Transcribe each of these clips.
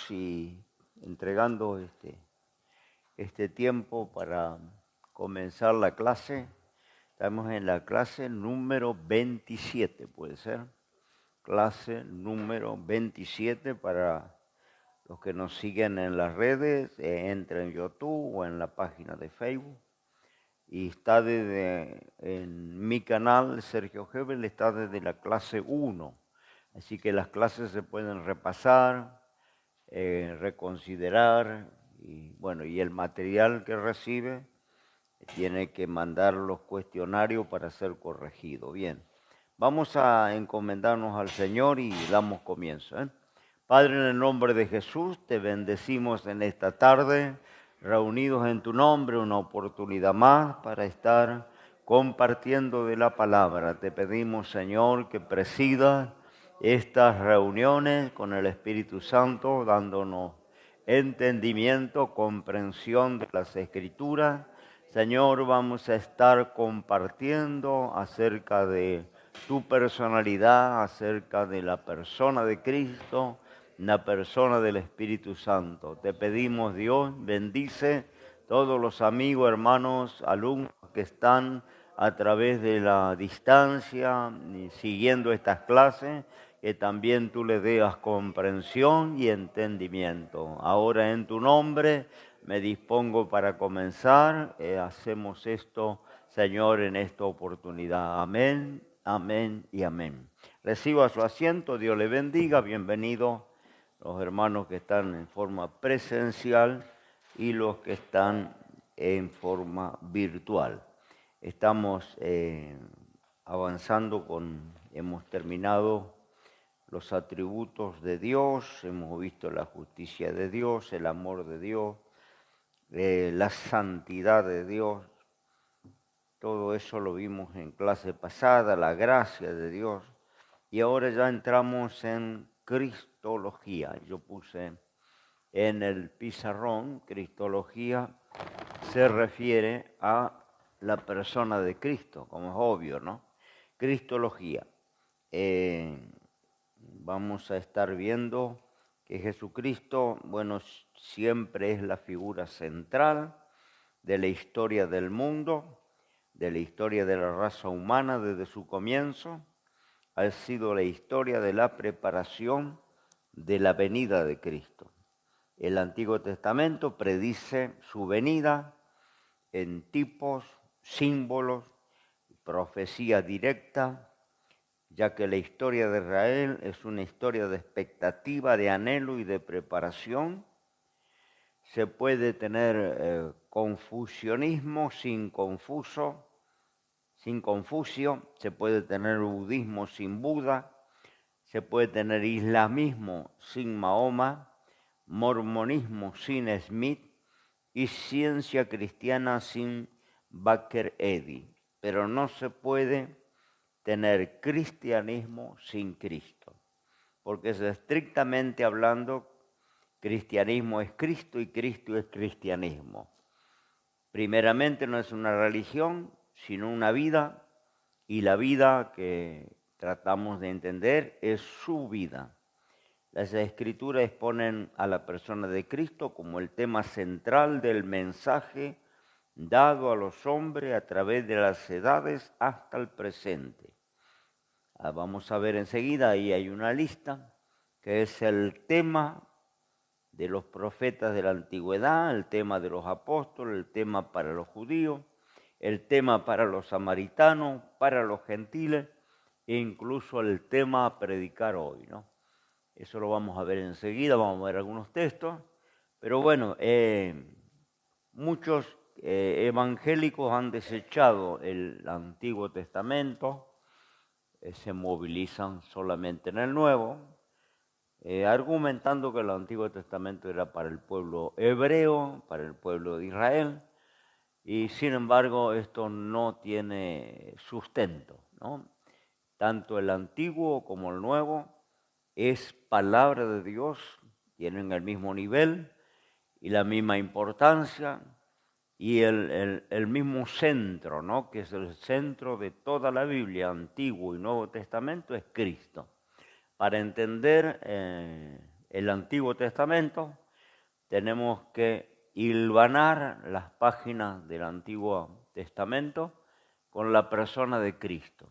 y entregando este tiempo para comenzar la clase. Estamos en la clase número 27, puede ser. Clase número 27 para los que nos siguen en las redes, entren en YouTube o en la página de Facebook. Y está en mi canal, Sergio Hebel, está desde la clase 1. Así que las clases se pueden repasar, reconsiderar, y el material que recibe tiene que mandar los cuestionarios para ser corregido. Bien, vamos a encomendarnos al Señor y damos comienzo. Padre, en el nombre de Jesús, te bendecimos en esta tarde, reunidos en tu nombre, una oportunidad más para estar compartiendo de la palabra. Te pedimos, Señor, que presidas estas reuniones con el Espíritu Santo, dándonos entendimiento, comprensión de las Escrituras. Señor, vamos a estar compartiendo acerca de tu personalidad, acerca de la persona de Cristo, la persona del Espíritu Santo. Te pedimos, Dios, bendice todos los amigos, hermanos, alumnos que están a través de la distancia siguiendo estas clases, que también tú les des comprensión y entendimiento. Ahora en tu nombre me dispongo para comenzar. Hacemos esto, Señor, en esta oportunidad. Amén, amén y amén. Reciba su asiento, Dios le bendiga. Bienvenido los hermanos que están en forma presencial y los que están en forma virtual. Estamos avanzando hemos terminado los atributos de Dios, hemos visto la justicia de Dios, el amor de Dios, la santidad de Dios. Todo eso lo vimos en clase pasada, la gracia de Dios. Y ahora ya entramos en Cristología. Yo puse en el pizarrón, Cristología se refiere a la persona de Cristo, como es obvio, ¿no? Cristología. Vamos a estar viendo que Jesucristo, siempre es la figura central de la historia del mundo, de la historia de la raza humana desde su comienzo. Ha sido la historia de la preparación de la venida de Cristo. El Antiguo Testamento predice su venida en tipos, símbolos, profecía directa, ya que la historia de Israel es una historia de expectativa, de anhelo y de preparación. Se puede tener confusionismo sin Confucio, se puede tener budismo sin Buda, se puede tener islamismo sin Mahoma, mormonismo sin Smith y ciencia cristiana sin Baker Eddy, pero no se puede tener cristianismo sin Cristo, porque es estrictamente hablando, cristianismo es Cristo y Cristo es cristianismo. Primeramente no es una religión, sino una vida, y la vida que tratamos de entender es su vida. Las Escrituras exponen a la persona de Cristo como el tema central del mensaje dado a los hombres a través de las edades hasta el presente. Vamos a ver enseguida, ahí hay una lista, que es el tema de los profetas de la antigüedad, el tema de los apóstoles, el tema para los judíos, el tema para los samaritanos, para los gentiles, e incluso el tema a predicar hoy, ¿no? Eso lo vamos a ver enseguida, vamos a ver algunos textos, pero muchos evangélicos han desechado el Antiguo Testamento, se movilizan solamente en el Nuevo, argumentando que el Antiguo Testamento era para el pueblo hebreo, para el pueblo de Israel, y sin embargo esto no tiene sustento, ¿no? Tanto el Antiguo como el Nuevo es palabra de Dios, tienen el mismo nivel y la misma importancia y el mismo centro, ¿no? Que es el centro de toda la Biblia, Antiguo y Nuevo Testamento, es Cristo. Para entender el Antiguo Testamento, tenemos que hilvanar las páginas del Antiguo Testamento con la persona de Cristo.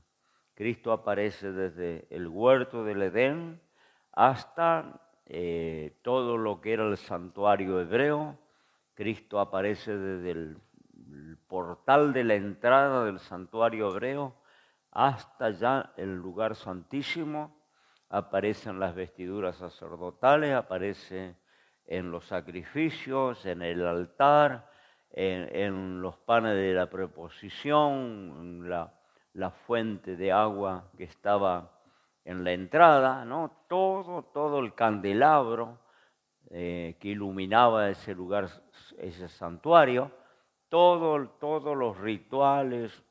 Cristo aparece desde el huerto del Edén hasta todo lo que era el santuario hebreo. Cristo aparece desde el portal de la entrada del santuario hebreo hasta ya el lugar santísimo. Aparecen las vestiduras sacerdotales, aparece en los sacrificios, en el altar, en los panes de la preposición, en la fuente de agua que estaba en la entrada, ¿no? Todo el candelabro que iluminaba ese lugar, ese santuario, todos los rituales,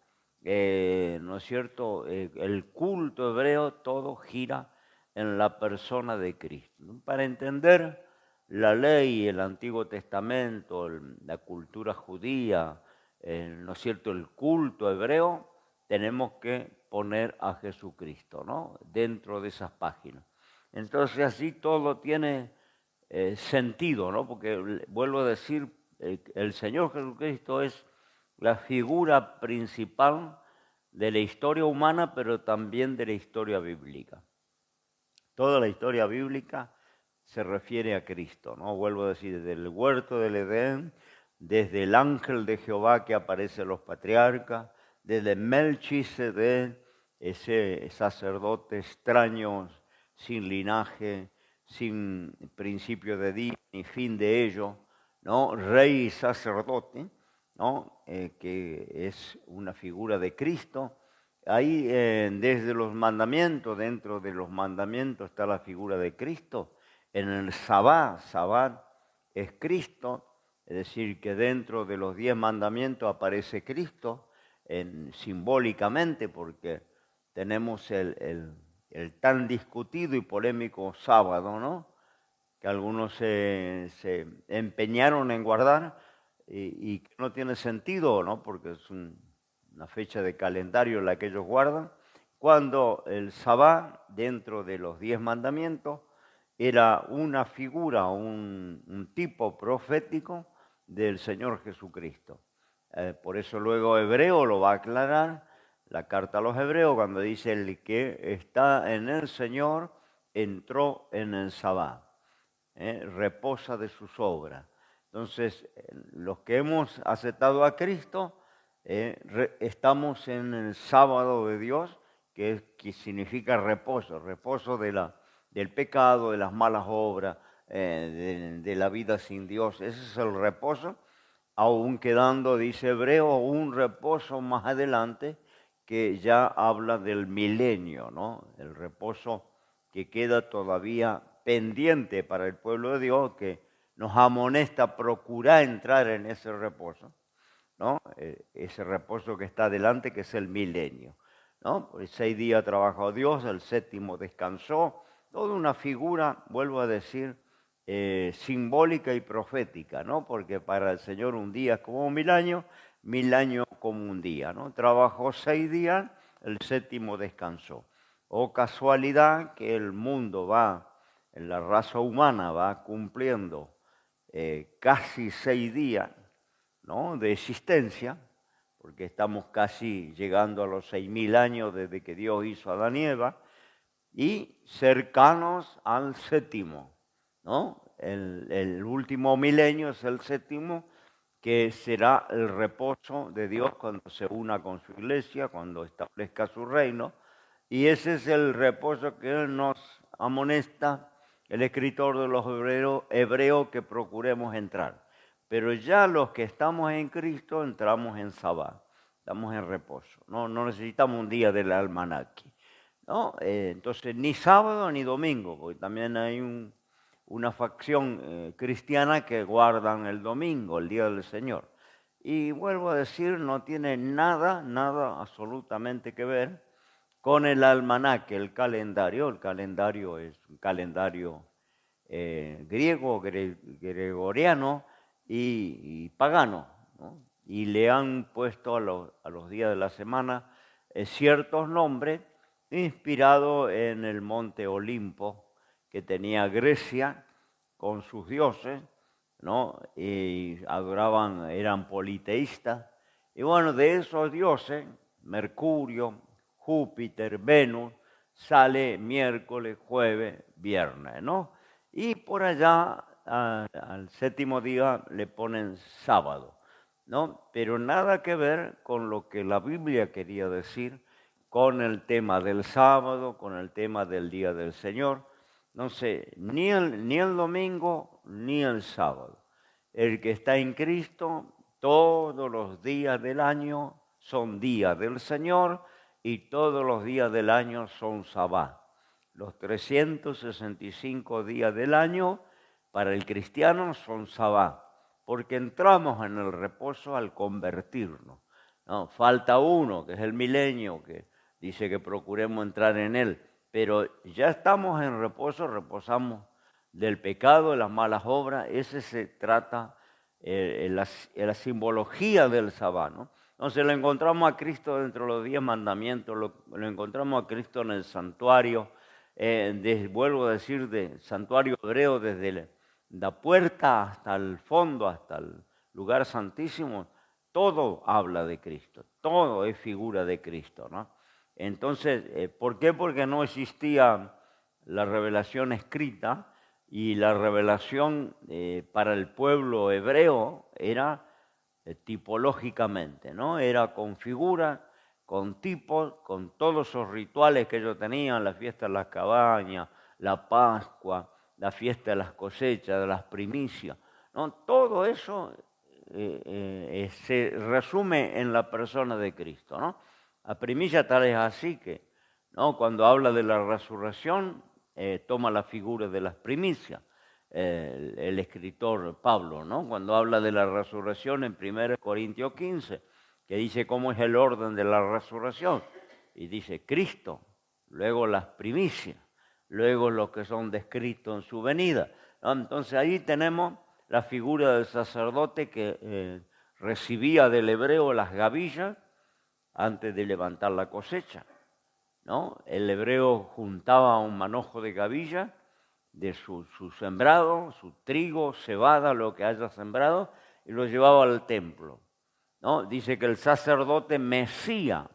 ¿no es cierto? El culto hebreo, todo gira en la persona de Cristo. Para entender la ley, el Antiguo Testamento, la cultura judía, ¿no es cierto? El culto hebreo, tenemos que poner a Jesucristo, ¿no? Dentro de esas páginas. Entonces así todo tiene sentido, ¿no? Porque vuelvo a decir, el Señor Jesucristo es la figura principal de la historia humana, pero también de la historia bíblica. Toda la historia bíblica se refiere a Cristo, ¿no? Vuelvo a decir, desde el huerto del Edén, desde el ángel de Jehová que aparece en los patriarcas, desde Melquisedec, ese sacerdote extraño, sin linaje, sin principio de día ni fin de ello, ¿no? Rey y sacerdote, ¿no? Que es una figura de Cristo. Ahí desde los mandamientos, dentro de los mandamientos está la figura de Cristo. En el Sabbat es Cristo, es decir, que dentro de los 10 mandamientos aparece Cristo simbólicamente, porque tenemos el tan discutido y polémico sábado, ¿no? Que algunos se empeñaron en guardar y que no tiene sentido, ¿no? Porque es una fecha de calendario la que ellos guardan, cuando el Sabá, dentro de los 10 mandamientos, era una figura, un tipo profético del Señor Jesucristo. Por eso luego Hebreo lo va a aclarar, la carta a los Hebreos, cuando dice el que está en el Señor entró en el Sabá, reposa de sus obras. Entonces, los que hemos aceptado a Cristo, estamos en el sábado de Dios, que significa reposo, reposo del pecado, de las malas obras, de la vida sin Dios. Ese es el reposo, aún quedando, dice Hebreo, un reposo más adelante que ya habla del milenio, ¿no? El reposo que queda todavía pendiente para el pueblo de Dios, que nos amonesta a procurar entrar en ese reposo, ¿no? Ese reposo que está adelante, que es el milenio, ¿no? Por 6 días trabajó Dios, el 7º descansó, toda una figura, vuelvo a decir, simbólica y profética, ¿no? Porque para el Señor un día es como 1000 años como un día, ¿no? Trabajó 6 días, el 7º descansó. O casualidad que el mundo la raza humana va cumpliendo casi 6 días, ¿no? De existencia, porque estamos casi llegando a los 6000 años desde que Dios hizo a Adán y Eva, y cercanos al 7º, ¿no? El último milenio es el 7º, que será el reposo de Dios cuando se una con su iglesia, cuando establezca su reino, y ese es el reposo que nos amonesta el escritor de los hebreos que procuremos entrar. Pero ya los que estamos en Cristo entramos en Sabá, estamos en reposo, no necesitamos un día del almanaque, ¿no? Entonces ni sábado ni domingo, porque también hay una facción cristiana que guardan el domingo, el día del Señor. Y vuelvo a decir, no tiene nada absolutamente que ver con el almanaque, el calendario. El calendario es un calendario griego, gregoriano y pagano, ¿no? Y le han puesto a los días de la semana ciertos nombres inspirados en el monte Olimpo, que tenía Grecia con sus dioses, ¿no? Y adoraban, eran politeístas. Y bueno, de esos dioses, Mercurio, Júpiter, Venus, sale miércoles, jueves, viernes, ¿no? Y por allá al séptimo día le ponen sábado, ¿no? Pero nada que ver con lo que la Biblia quería decir, con el tema del sábado, con el tema del día del Señor. No sé, ni el domingo ni el sábado. El que está en Cristo, todos los días del año son días del Señor y todos los días del año son sabbat. Los 365 días del año para el cristiano son sabbat, porque entramos en el reposo al convertirnos, ¿no? Falta uno, que es el milenio, que dice que procuremos entrar en él, pero ya estamos en reposo, reposamos del pecado, de las malas obras. Ese se trata en la simbología del sabbat, ¿no? Entonces lo encontramos a Cristo dentro de los 10 mandamientos, lo encontramos a Cristo en el santuario, vuelvo a decir, de santuario hebreo, desde la puerta hasta el fondo, hasta el lugar santísimo. Todo habla de Cristo, todo es figura de Cristo, ¿no? Entonces, ¿por qué? Porque no existía la revelación escrita, y la revelación para el pueblo hebreo era tipológicamente, ¿no? Era con figuras, con tipos, con todos esos rituales que ellos tenían, la fiesta de las cabañas, la Pascua, la fiesta de las cosechas, de las primicias, ¿no? Todo eso se resume en la persona de Cristo, ¿no? La primicia tal es así que, ¿no? Cuando habla de la resurrección, toma la figura de las primicias. El escritor Pablo, ¿no? Cuando habla de la resurrección en 1 Corintios 15, que dice cómo es el orden de la resurrección, y dice Cristo, luego las primicias, luego los que son descritos en su venida, ¿no? Entonces ahí tenemos la figura del sacerdote que recibía del hebreo las gavillas antes de levantar la cosecha, ¿no? El hebreo juntaba un manojo de gavilla de su sembrado, su trigo, cebada, lo que haya sembrado, y lo llevaba al templo, ¿no? Dice que el sacerdote mecía,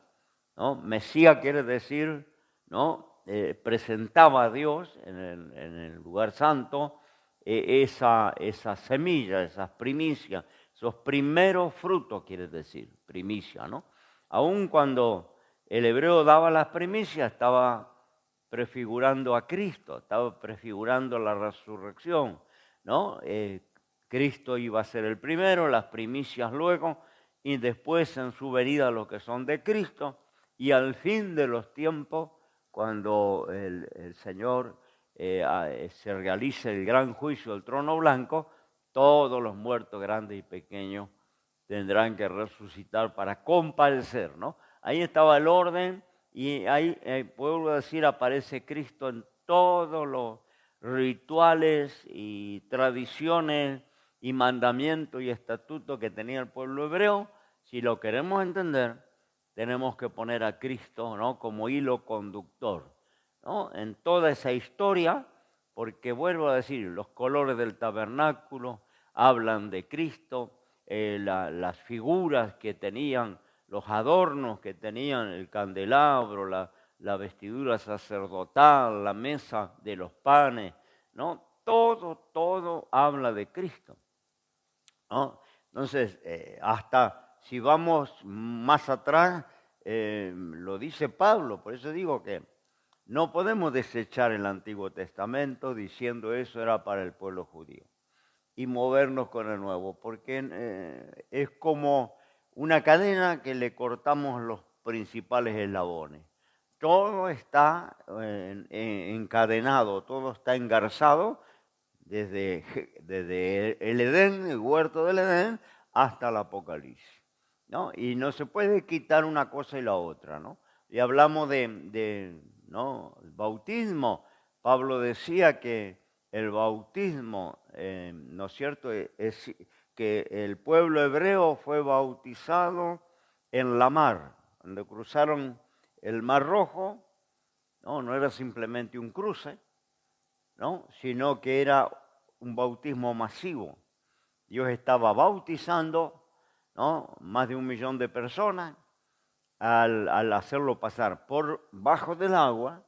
¿no? Mecía quiere decir, ¿no? Presentaba a Dios en el lugar santo esa semilla, esas primicias, esos primeros frutos, quiere decir, primicia, ¿no? Aun cuando el hebreo daba las primicias, estaba prefigurando a Cristo, estaba prefigurando la resurrección, ¿no? Cristo iba a ser el primero, las primicias luego, y después en su venida los que son de Cristo, y al fin de los tiempos, cuando el Señor se realice el gran juicio del trono blanco, todos los muertos grandes y pequeños tendrán que resucitar para comparecer, ¿no? Ahí estaba el orden. Y ahí, puedo decir, aparece Cristo en todos los rituales y tradiciones y mandamientos y estatutos que tenía el pueblo hebreo. Si lo queremos entender, tenemos que poner a Cristo, ¿no?, como hilo conductor, ¿no?, en toda esa historia, porque vuelvo a decir, los colores del tabernáculo hablan de Cristo, las figuras que tenían, los adornos que tenían, el candelabro, la vestidura sacerdotal, la mesa de los panes, ¿no? Todo habla de Cristo, ¿no? Entonces, hasta si vamos más atrás, lo dice Pablo, por eso digo que no podemos desechar el Antiguo Testamento diciendo eso era para el pueblo judío y movernos con el nuevo, porque es como una cadena que le cortamos los principales eslabones. Todo está encadenado, todo está engarzado desde el Edén, el huerto del Edén, hasta el Apocalipsis, ¿no? Y no se puede quitar una cosa y la otra, ¿no? Y hablamos ¿no?, el bautismo. Pablo decía que el bautismo, ¿no es cierto?, es que el pueblo hebreo fue bautizado en la mar, donde cruzaron el Mar Rojo, no era simplemente un cruce, ¿no? Sino que era un bautismo masivo. Dios estaba bautizando, ¿no? Más de 1 millón de personas al hacerlo pasar por bajo del agua.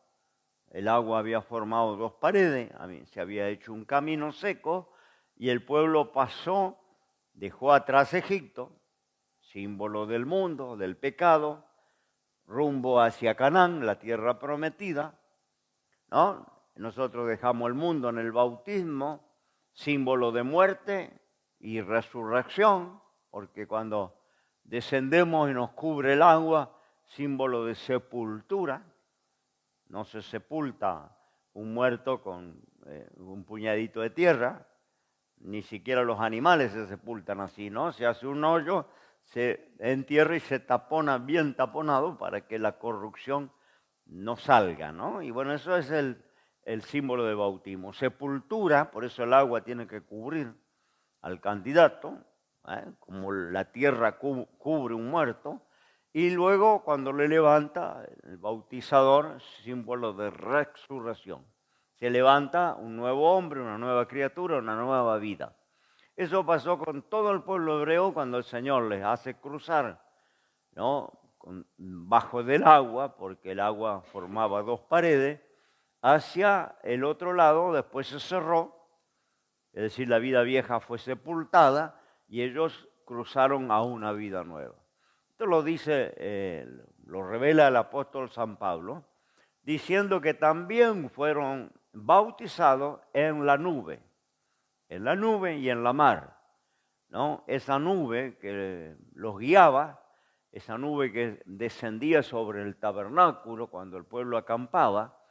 El agua había formado 2 paredes, se había hecho un camino seco y el pueblo pasó, dejó atrás Egipto, símbolo del mundo, del pecado, rumbo hacia Canaán, la tierra prometida, ¿no? Nosotros dejamos el mundo en el bautismo, símbolo de muerte y resurrección, porque cuando descendemos y nos cubre el agua, símbolo de sepultura. No se sepulta un muerto con un puñadito de tierra, ni siquiera los animales se sepultan así, ¿no? Se hace un hoyo, se entierra y se tapona bien taponado para que la corrupción no salga, ¿no? Y bueno, eso es el símbolo de bautismo. Sepultura, por eso el agua tiene que cubrir al candidato, como la tierra cubre un muerto, y luego cuando le levanta, el bautizador, símbolo de resurrección. Se levanta un nuevo hombre, una nueva criatura, una nueva vida. Eso pasó con todo el pueblo hebreo cuando el Señor les hace cruzar, ¿no? Bajo del agua, porque el agua formaba 2 paredes, hacia el otro lado, después se cerró, es decir, la vida vieja fue sepultada y ellos cruzaron a una vida nueva. Esto lo dice, lo revela el apóstol San Pablo, diciendo que también fueron bautizados en la nube y en la mar, ¿no? Esa nube que los guiaba, esa nube que descendía sobre el tabernáculo cuando el pueblo acampaba,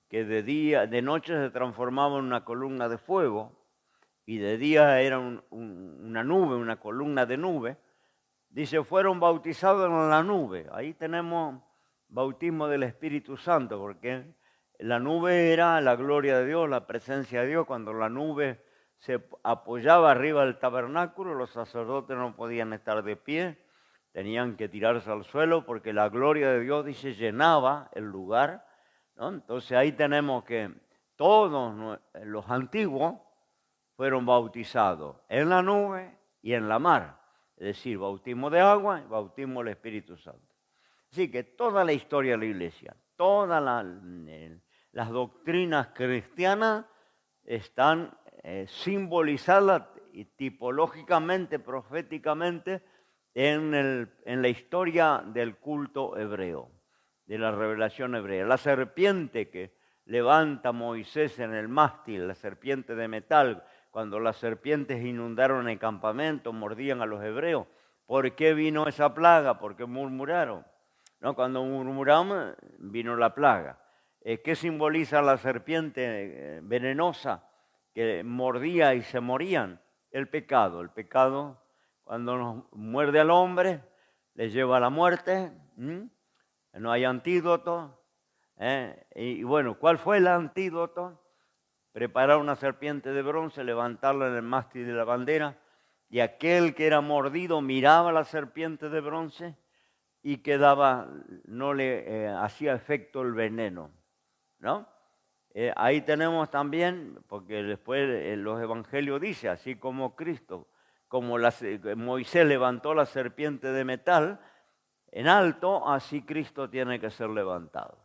que de noche se transformaba en una columna de fuego y de día era una nube, una columna de nube. Dice, fueron bautizados en la nube. Ahí tenemos bautismo del Espíritu Santo, porque la nube era la gloria de Dios, la presencia de Dios. Cuando la nube se apoyaba arriba del tabernáculo, los sacerdotes no podían estar de pie, tenían que tirarse al suelo, porque la gloria de Dios, dice, llenaba el lugar, ¿no? Entonces ahí tenemos que todos los antiguos fueron bautizados en la nube y en la mar. Es decir, bautismo de agua y bautismo del Espíritu Santo. Así que toda la historia de la iglesia, todas las doctrinas cristianas están simbolizadas tipológicamente, proféticamente, en la historia del culto hebreo, de la revelación hebrea. La serpiente que levanta Moisés en el mástil, la serpiente de metal, cuando las serpientes inundaron el campamento, mordían a los hebreos. ¿Por qué vino esa plaga? Porque murmuraron. ¿No? Cuando murmuramos, vino la plaga. ¿Qué simboliza la serpiente venenosa que mordía y se morían? El pecado. El pecado, cuando nos muerde al hombre, le lleva a la muerte. No hay antídoto. Y bueno, ¿cuál fue el antídoto? Preparar una serpiente de bronce, levantarla en el mástil de la bandera, y aquel que era mordido miraba a la serpiente de bronce y quedaba, no le hacía efecto el veneno, ¿no? Ahí tenemos también, porque después los evangelios dicen, así como Cristo, como Moisés levantó la serpiente de metal en alto, así Cristo tiene que ser levantado,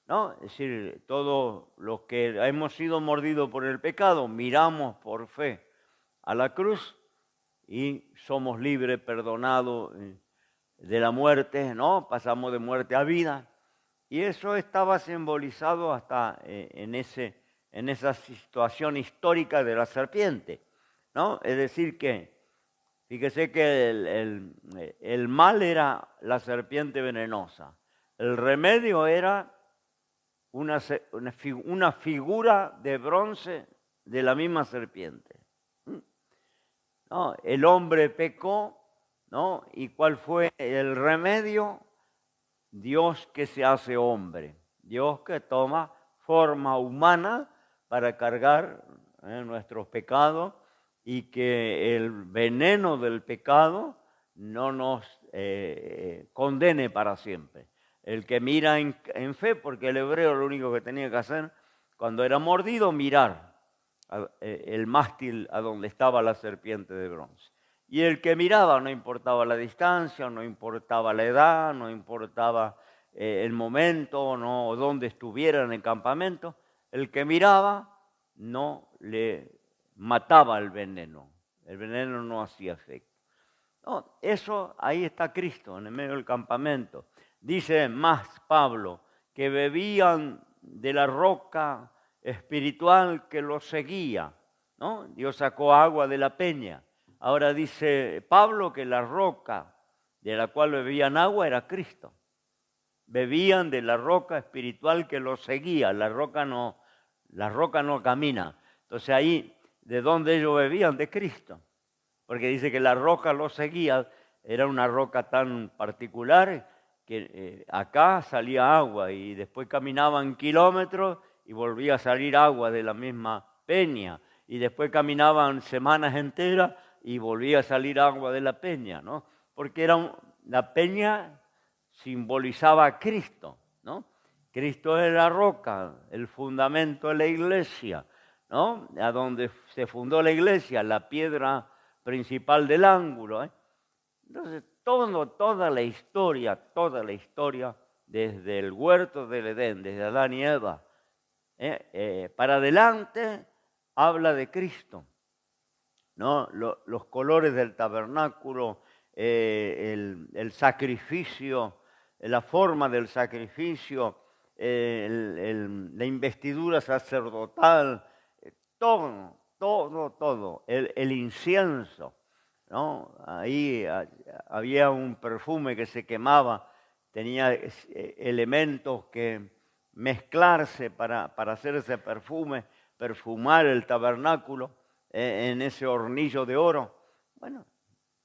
¿no? Es decir, todos los que hemos sido mordidos por el pecado, miramos por fe a la cruz y somos libres, perdonados de la muerte, ¿no? Pasamos de muerte a vida. Y eso estaba simbolizado hasta en esa situación histórica de la serpiente, ¿no? Es decir que, fíjese que el mal era la serpiente venenosa, el remedio era una figura de bronce de la misma serpiente. ¿No? El hombre pecó, ¿no? ¿Y cuál fue el remedio? Dios que se hace hombre, Dios que toma forma humana para cargar nuestros pecados y que el veneno del pecado no nos condene para siempre. El que mira en fe, porque el hebreo lo único que tenía que hacer cuando era mordido, mirar el mástil a donde estaba la serpiente de bronce. Y el que miraba, no importaba la distancia, no importaba la edad, no importaba el momento, no dónde estuviera en el campamento, el que miraba no le mataba el veneno no hacía efecto. No, eso, ahí está Cristo en el medio del campamento. Dice más Pablo, que bebían de la roca espiritual que los seguía, ¿no? Dios sacó agua de la peña. Ahora dice Pablo que la roca de la cual bebían agua era Cristo. Bebían de la roca espiritual que los seguía. La roca no camina. Entonces ahí, ¿de dónde ellos bebían? De Cristo. Porque dice que la roca los seguía, era una roca tan particular que acá salía agua y después caminaban kilómetros y volvía a salir agua de la misma peña. Y después caminaban semanas enteras y volvía a salir agua de la peña, ¿no? Porque la peña simbolizaba a Cristo, ¿no? Cristo es la roca, el fundamento de la iglesia, ¿no? A donde se fundó la iglesia, la piedra principal del ángulo. Entonces, toda la historia, desde el huerto del Edén, desde Adán y Eva, para adelante habla de Cristo, ¿no? Los colores del tabernáculo, el sacrificio, la forma del sacrificio, la investidura sacerdotal, todo, el incienso, ¿no? Ahí había un perfume que se quemaba, tenía elementos que mezclarse para hacer ese perfume, perfumar el tabernáculo en ese hornillo de oro. Bueno,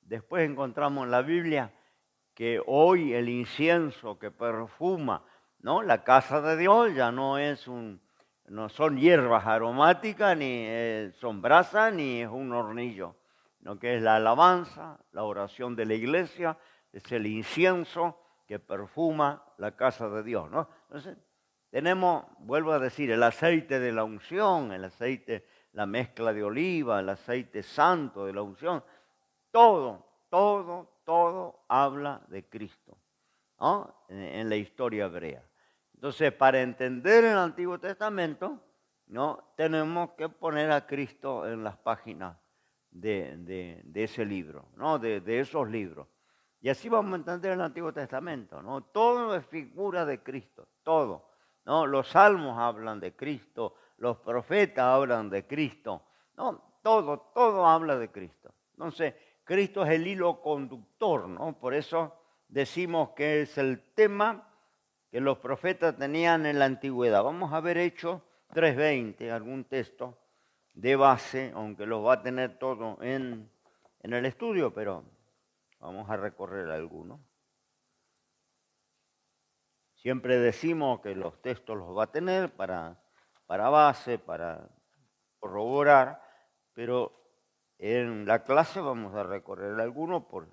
después encontramos en la Biblia que hoy el incienso que perfuma, ¿no? La casa de Dios ya no son hierbas aromáticas, ni son brasas, ni es un hornillo, sino que es la alabanza, la oración de la iglesia, es el incienso que perfuma la casa de Dios, ¿no? Entonces, tenemos, vuelvo a decir, el aceite de la unción, el aceite, la mezcla de oliva, el aceite santo de la unción, todo habla de Cristo, ¿no? En la historia hebrea. Entonces, para entender el Antiguo Testamento, ¿no? Tenemos que poner a Cristo en las páginas de ese libro, ¿no? De esos libros. Y así vamos a entender el Antiguo Testamento, ¿no? Todo es figura de Cristo, todo, ¿no? Los salmos hablan de Cristo, los profetas hablan de Cristo, ¿no? Todo habla de Cristo. Entonces, Cristo es el hilo conductor, ¿no? Por eso decimos que es el tema que los profetas tenían en la antigüedad. Vamos a ver Hechos 3:20, algún texto de base, aunque los va a tener todo en el estudio, pero vamos a recorrer algunos. Siempre decimos que los textos los va a tener para base, para corroborar, pero en la clase vamos a recorrer algunos por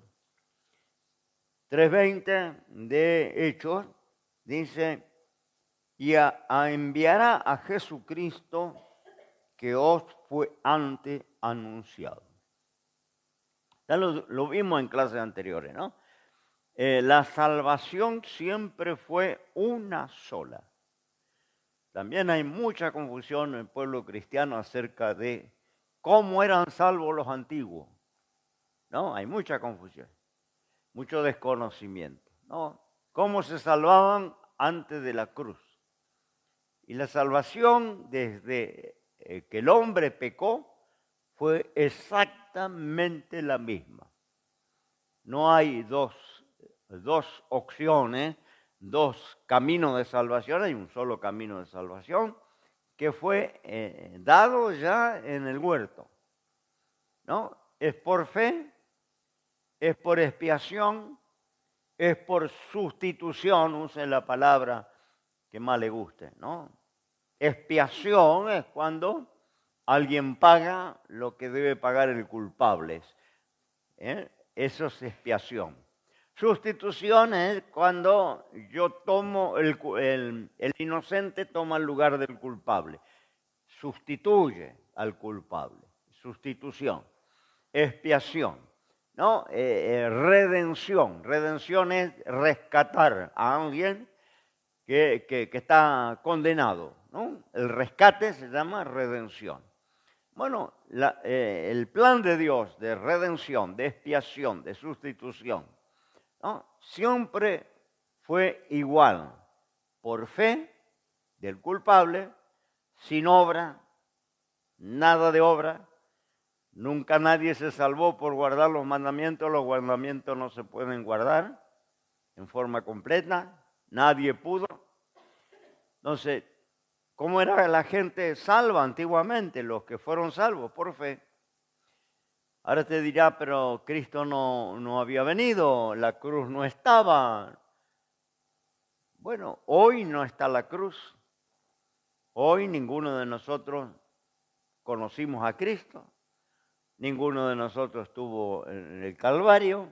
3:20 de Hechos. Dice, y enviará a Jesucristo que os fue antes anunciado. Ya lo vimos en clases anteriores, ¿no? La salvación siempre fue una sola. También hay mucha confusión en el pueblo cristiano acerca de cómo eran salvos los antiguos, ¿no? Hay mucha confusión, mucho desconocimiento, ¿no? Cómo se salvaban antes de la cruz. Y la salvación desde que el hombre pecó fue exactamente la misma. No hay dos opciones, dos caminos de salvación, hay un solo camino de salvación que fue dado ya en el huerto, ¿no? Es por fe, es por expiación, es por sustitución, use la palabra que más le guste, ¿no? Expiación es cuando alguien paga lo que debe pagar el culpable. Eso es expiación. Sustitución es cuando yo tomo, el inocente toma el lugar del culpable. sustituye al culpable. Sustitución, expiación, ¿no? Redención. Redención es rescatar a alguien que está condenado, ¿no? El rescate se llama redención. Bueno, el plan de Dios de redención, de expiación, de sustitución, ¿no? Siempre fue igual, por fe del culpable, sin obra, nada de obra. Nunca nadie se salvó por guardar los mandamientos no se pueden guardar en forma completa, nadie pudo. Entonces, ¿cómo era la gente salva antiguamente? Los que fueron salvos por fe. Ahora te dirá, pero Cristo no había venido, la cruz no estaba. Bueno, hoy no está la cruz. Hoy ninguno de nosotros conocimos a Cristo. Ninguno de nosotros estuvo en el Calvario.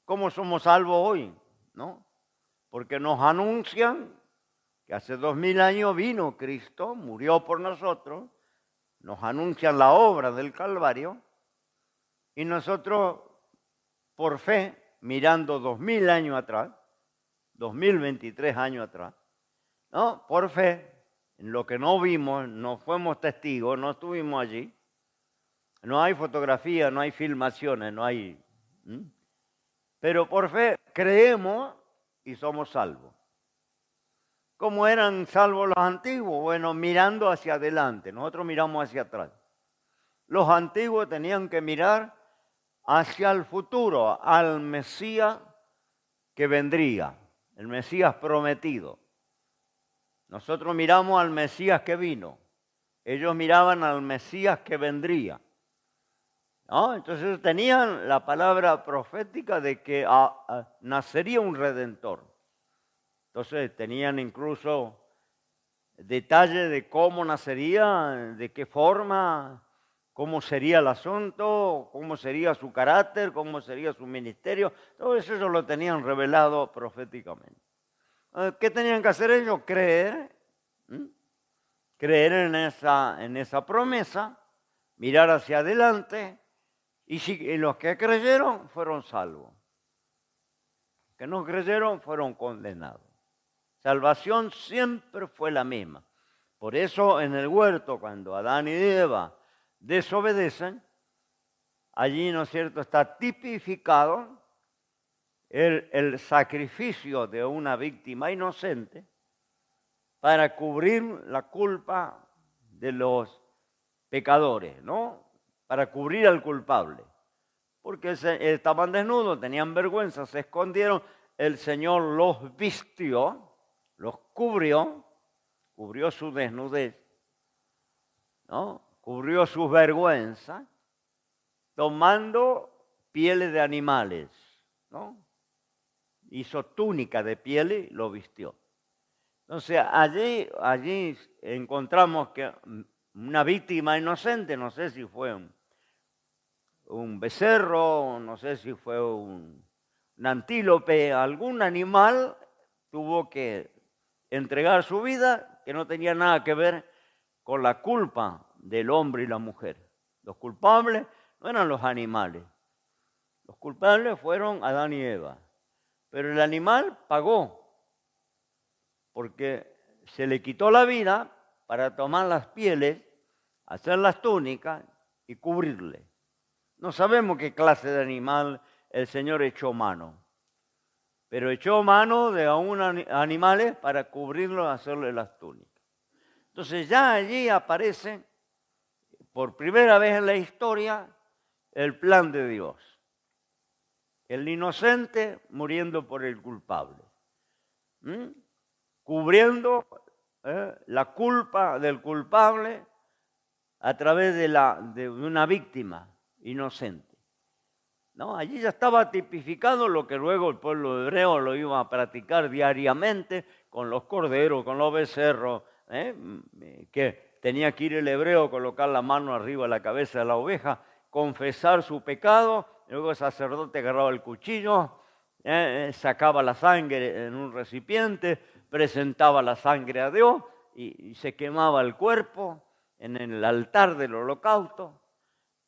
¿Cómo somos salvos hoy? ¿No? Porque nos anuncian que hace 2000 años vino Cristo, murió por nosotros, nos anuncian la obra del Calvario y nosotros, por fe, mirando 2000 años atrás, 2023 años atrás, ¿no? Por fe, en lo que no vimos, no fuimos testigos, no estuvimos allí, no hay fotografía, no hay filmaciones, no hay... Pero por fe creemos y somos salvos. ¿Cómo eran salvos los antiguos? Bueno, mirando hacia adelante, nosotros miramos hacia atrás. Los antiguos tenían que mirar hacia el futuro, al Mesías que vendría, el Mesías prometido. Nosotros miramos al Mesías que vino, ellos miraban al Mesías que vendría. ¿No? Entonces tenían la palabra profética de que nacería un redentor. Entonces tenían incluso detalles de cómo nacería, de qué forma, cómo sería el asunto, cómo sería su carácter, cómo sería su ministerio. Todo eso lo tenían revelado proféticamente. ¿Qué tenían que hacer ellos? Creer. Creer en esa promesa, mirar hacia adelante. Y los que creyeron fueron salvos. Los que no creyeron fueron condenados. Salvación siempre fue la misma. Por eso en el huerto, cuando Adán y Eva desobedecen, allí, ¿no es cierto?, está tipificado el sacrificio de una víctima inocente para cubrir la culpa de los pecadores, ¿no? Para cubrir al culpable. Porque estaban desnudos, tenían vergüenza, se escondieron. El Señor los vistió, los cubrió su desnudez, ¿no? Cubrió sus vergüenzas, tomando pieles de animales, ¿no? Hizo túnica de pieles y lo vistió. Entonces allí encontramos que una víctima inocente, no sé si fue un becerro, no sé si fue un antílope, algún animal tuvo que entregar su vida que no tenía nada que ver con la culpa del hombre y la mujer. Los culpables no eran los animales, los culpables fueron Adán y Eva, pero el animal pagó porque se le quitó la vida para tomar las pieles, hacer las túnicas y cubrirle. No sabemos qué clase de animal el Señor echó mano, pero echó mano de animales para cubrirlo, hacerle las túnicas. Entonces ya allí aparece, por primera vez en la historia, el plan de Dios. El inocente muriendo por el culpable. Cubriendo la culpa del culpable a través de una víctima inocente. ¿No? Allí ya estaba tipificado lo que luego el pueblo hebreo lo iba a practicar diariamente con los corderos, con los becerros, que tenía que ir el hebreo, colocar la mano arriba de la cabeza de la oveja, confesar su pecado, luego el sacerdote agarraba el cuchillo, sacaba la sangre en un recipiente, presentaba la sangre a Dios y se quemaba el cuerpo en el altar del holocausto,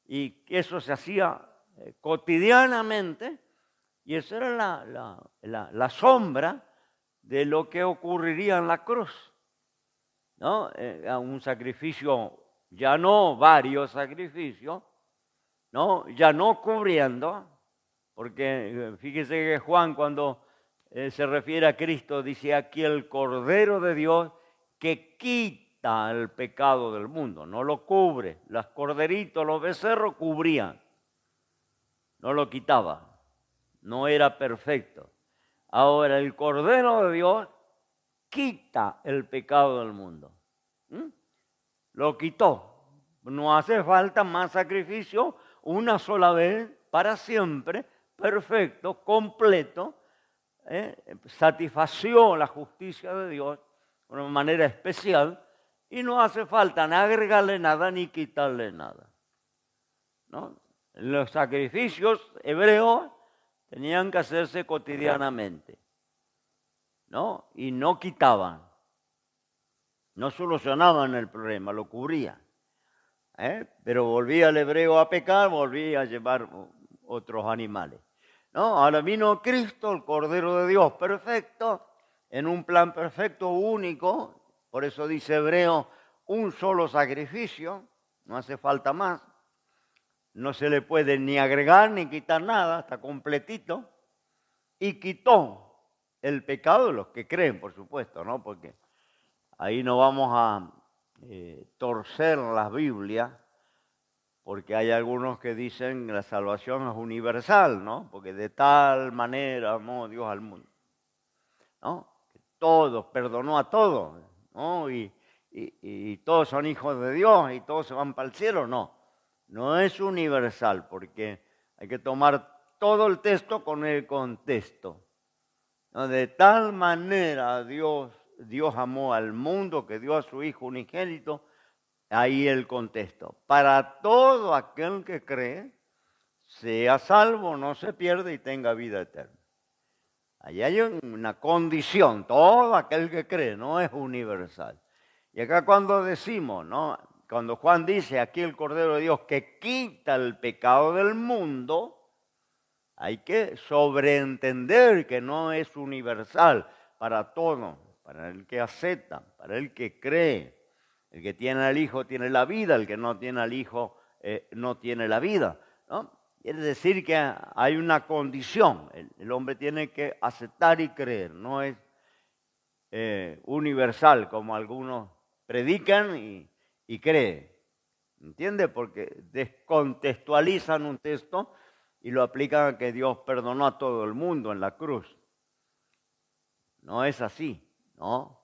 y que eso se hacía cotidianamente, y esa era la sombra de lo que ocurriría en la cruz, ¿no? Un sacrificio, ya no varios sacrificios, ¿no? Ya no cubriendo, porque fíjese que Juan cuando se refiere a Cristo dice aquí el Cordero de Dios que quita el pecado del mundo, no lo cubre. Los corderitos, los becerros cubrían, no lo quitaba, no era perfecto. Ahora el Cordero de Dios quita el pecado del mundo. Lo quitó. No hace falta más sacrificio, una sola vez, para siempre, perfecto, completo. Satisfació la justicia de Dios de una manera especial y no hace falta ni agregarle nada ni quitarle nada, ¿no? Los sacrificios hebreos tenían que hacerse cotidianamente, ¿no? Y no quitaban, no solucionaban el problema, lo cubrían. Pero volvía el hebreo a pecar, volvía a llevar otros animales, ¿no? Ahora vino Cristo, el Cordero de Dios, perfecto, en un plan perfecto, único. Por eso dice Hebreo, un solo sacrificio, no hace falta más. No se le puede ni agregar ni quitar nada, está completito. Y quitó el pecado de los que creen, por supuesto, ¿no? Porque ahí no vamos a torcer las Biblias, porque hay algunos que dicen que la salvación es universal, ¿no? Porque de tal manera amó Dios al mundo, ¿no? Que todos, perdonó a todos, ¿no? Y todos son hijos de Dios y todos se van para el cielo, no. No es universal, porque hay que tomar todo el texto con el contexto, ¿no? De tal manera Dios amó al mundo que dio a su Hijo unigénito. Ahí el contexto. Para todo aquel que cree, sea salvo, no se pierde y tenga vida eterna. Allí hay una condición, todo aquel que cree, no es universal. Y acá cuando decimos, ¿no? Cuando Juan dice aquí el Cordero de Dios que quita el pecado del mundo, hay que sobreentender que no es universal para todo, para el que acepta, para el que cree. El que tiene al Hijo tiene la vida, el que no tiene al Hijo no tiene la vida, ¿no? Quiere decir que hay una condición, el hombre tiene que aceptar y creer, no es universal como algunos predican y creen, ¿entiende? Porque descontextualizan un texto y lo aplican a que Dios perdonó a todo el mundo en la cruz. No es así, ¿no?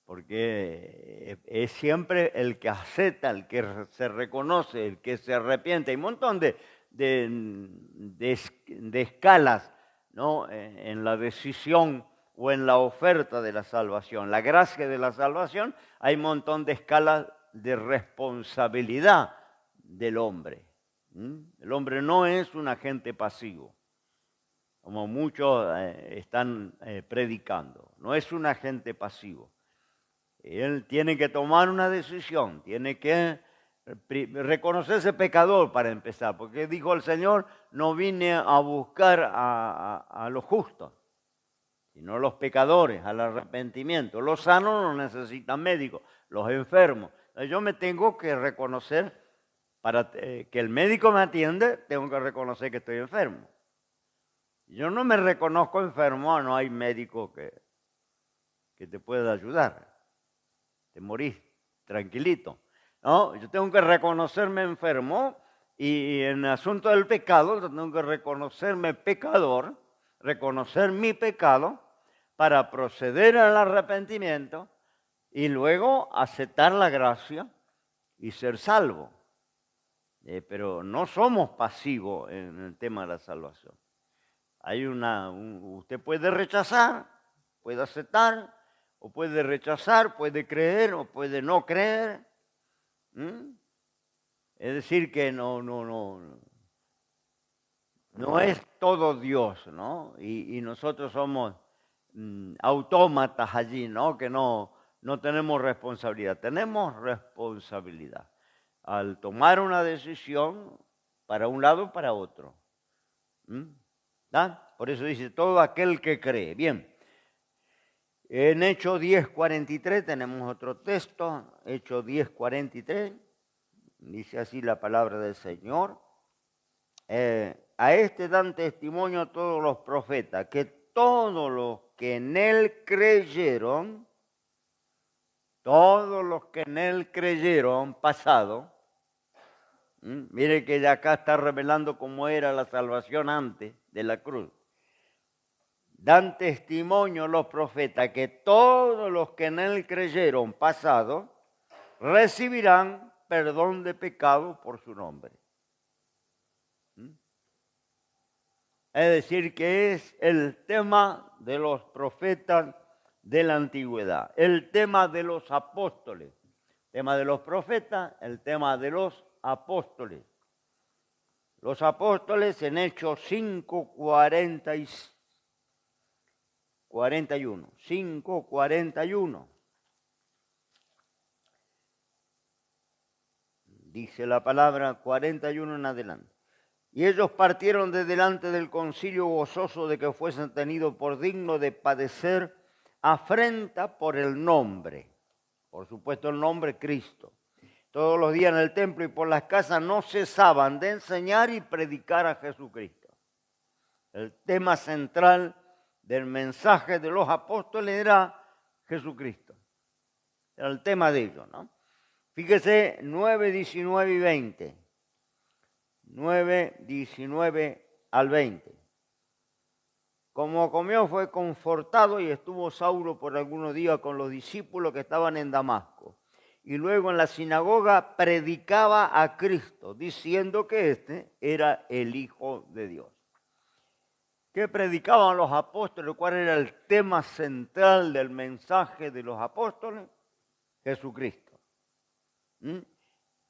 Porque es siempre el que acepta, el que se reconoce, el que se arrepiente. Hay un montón de escalas, ¿no? En la decisión o en la oferta de la salvación. La gracia de la salvación, hay un montón de escalas de responsabilidad del hombre. El hombre no es un agente pasivo, como muchos están predicando. No es un agente pasivo. Él tiene que tomar una decisión, tiene que reconocerse pecador para empezar, porque dijo el Señor, no vine a buscar a los justos, sino a los pecadores, al arrepentimiento. Los sanos no necesitan médicos, los enfermos. Yo me tengo que reconocer, para que el médico me atiende, tengo que reconocer que estoy enfermo. Yo no me reconozco enfermo, no hay médico que te pueda ayudar. Te morís tranquilito, ¿no? Yo tengo que reconocerme enfermo y en el asunto del pecado tengo que reconocerme pecador, reconocer mi pecado para proceder al arrepentimiento y luego aceptar la gracia y ser salvo. Pero no somos pasivos en el tema de la salvación. Hay usted puede rechazar, puede aceptar, o puede rechazar, puede creer o puede no creer. Es decir, que no es todo Dios, ¿no? Y nosotros somos autómatas allí, ¿no? Que no no tenemos responsabilidad. Tenemos responsabilidad al tomar una decisión para un lado o para otro. ¿Da? Por eso dice, todo aquel que cree. Bien. En Hechos 10:43 tenemos otro texto, Hechos 10:43, dice así la palabra del Señor. A este dan testimonio todos los profetas, que todos los que en él creyeron, pasado, mire que ya acá está revelando cómo era la salvación antes de la cruz. Dan testimonio los profetas que todos los que en él creyeron pasado recibirán perdón de pecado por su nombre. Es decir, que es el tema de los profetas de la antigüedad, el tema de los apóstoles, el tema de los profetas, el tema de los apóstoles. Los apóstoles en Hechos 5:41. Dice la palabra 41 en adelante. Y ellos partieron de delante del concilio gozoso de que fuesen tenidos por dignos de padecer afrenta por el nombre. Por supuesto el nombre Cristo. Todos los días en el templo y por las casas no cesaban de enseñar y predicar a Jesucristo. El tema central del mensaje de los apóstoles era Jesucristo. Era el tema de ellos, ¿no? Fíjese 9, 19 y 20. 9, 19 al 20. Como comió fue confortado y estuvo Saulo por algunos días con los discípulos que estaban en Damasco. Y luego en la sinagoga predicaba a Cristo, diciendo que éste era el Hijo de Dios. ¿Qué predicaban los apóstoles? ¿Cuál era el tema central del mensaje de los apóstoles? Jesucristo.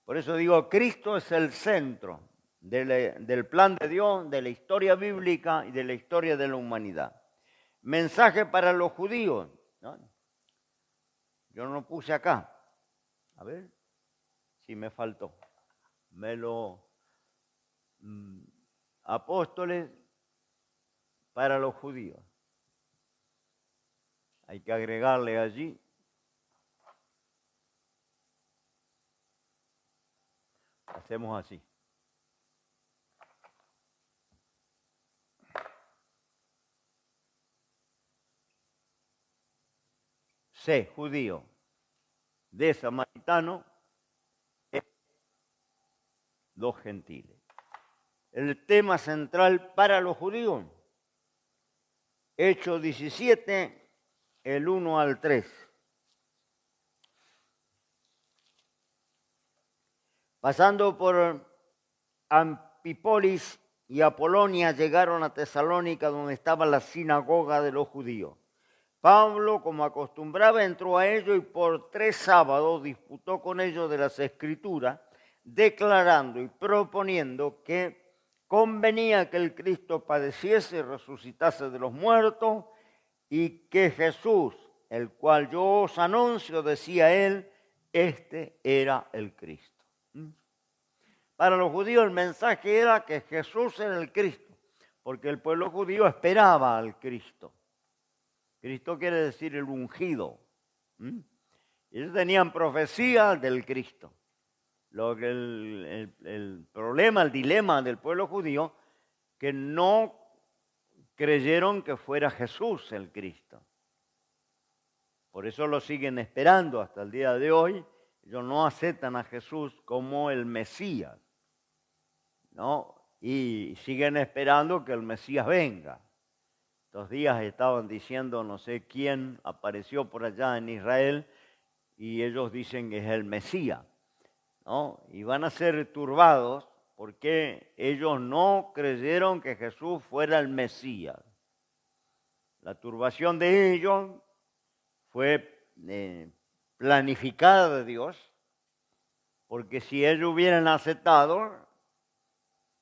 Por eso digo, Cristo es el centro del plan de Dios, de la historia bíblica y de la historia de la humanidad. Mensaje para los judíos, ¿no? Yo no puse acá. A ver si me faltó. Apóstoles para los judíos. Hay que agregarle allí. Hacemos así. C, judío. D, samaritano. E, los gentiles. El tema central para los judíos. Hechos 17, el 1 al 3. Pasando por Anfípolis y Apolonia, llegaron a Tesalónica, donde estaba la sinagoga de los judíos. Pablo, como acostumbraba, entró a ellos y por 3 sábados disputó con ellos de las Escrituras, declarando y proponiendo que convenía que el Cristo padeciese y resucitase de los muertos, y que Jesús, el cual yo os anuncio, decía él, este era el Cristo. Para los judíos el mensaje era que Jesús era el Cristo, porque el pueblo judío esperaba al Cristo. Cristo quiere decir el ungido. Ellos tenían profecía del Cristo. Lo que el problema, el dilema del pueblo judío, que no creyeron que fuera Jesús el Cristo. Por eso lo siguen esperando hasta el día de hoy. Ellos no aceptan a Jesús como el Mesías, ¿no? Y siguen esperando que el Mesías venga. Estos días estaban diciendo, no sé quién apareció por allá en Israel, y ellos dicen que es el Mesías, ¿no? Y van a ser turbados porque ellos no creyeron que Jesús fuera el Mesías. La turbación de ellos fue planificada de Dios, porque si ellos hubieran aceptado,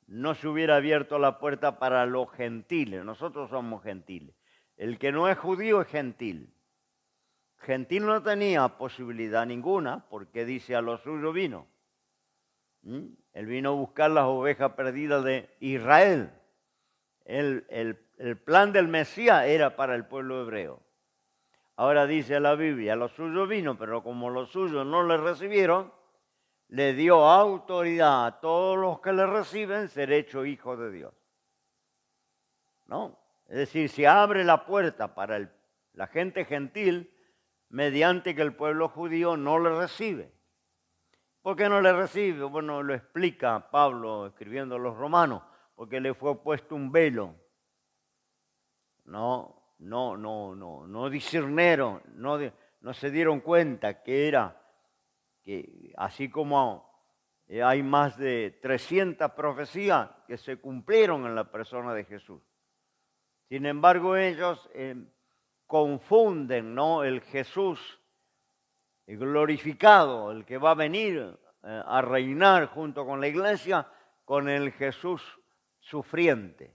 no se hubiera abierto la puerta para los gentiles. Nosotros somos gentiles. El que no es judío es gentil. gentil no tenía posibilidad ninguna, porque dice a lo suyo vino. Él vino a buscar las ovejas perdidas de Israel. El plan del Mesías era para el pueblo hebreo. Ahora dice la Biblia, a lo suyo vino, pero como los suyos no le recibieron, le dio autoridad a todos los que le reciben ser hecho hijo de Dios. ¿No? Es decir, se abre la puerta para la gente gentil mediante que el pueblo judío no le recibe. ¿Por qué no le recibe? Bueno, lo explica Pablo escribiendo a los romanos, porque le fue puesto un velo. No discernieron, no se dieron cuenta que así como hay más de 300 profecías que se cumplieron en la persona de Jesús. Sin embargo, ellos confunden, ¿no?, el Jesús glorificado, el que va a venir a reinar junto con la iglesia, con el Jesús sufriente,